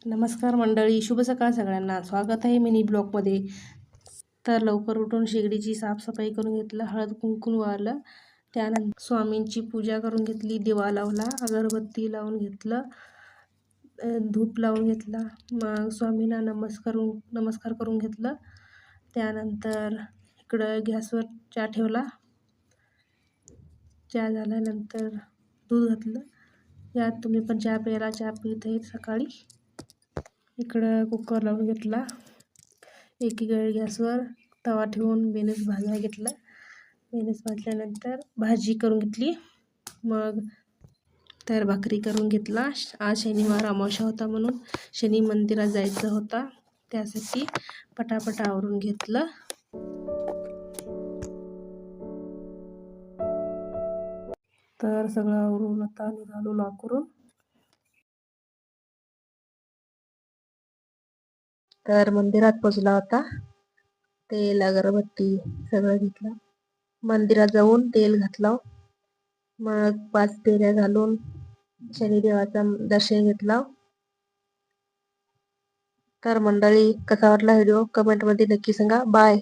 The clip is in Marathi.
नमस्कार मंडळी, शुभ सकाळ सगळ्यांना. स्वागत आहे मिनी ब्लॉगमध्ये. तर लवकर उठून शेगडीची साफसफाई करून घेतलं, हळद कुंकू वाहलं, त्यानंतर स्वामींची पूजा करून घेतली, दिवा लावला, अगरबत्ती लावून घेतलं, धूप लावून घेतला. मग स्वामींना नमस्कार करून घेतलं. त्यानंतर इकडं गॅसवर चहा ठेवला. चहा झाल्यानंतर दूध घातलं. यात तुम्ही पण चहा प्यायला चहा पित आहे सकाळी. इकडं कुकर लावून घेतला. एकीकडे गॅसवर तवा ठेवून बेनस भाजायला घेतला. बेनस भाजल्यानंतर भाजी करून घेतली. मग तर भाकरी करून घेतला. आज शनिवार अमावस्या होता म्हणून शनी मंदिरात जायचं होता, त्यासाठी पटापट आवरून घेतलं. तर सगळं आवरून आता निघालो लाकूरून. तर मंदिरात पोचला होता. तेल अगरबत्ती सगळं घेतलं. मंदिरात जाऊन तेल घातलं. मग 5 फेऱ्या घालून शनिदेवाचं दर्शन घेतलं. तर मंडळी, कसा वाटला व्हिडिओ कमेंटमध्ये नक्की सांगा. बाय.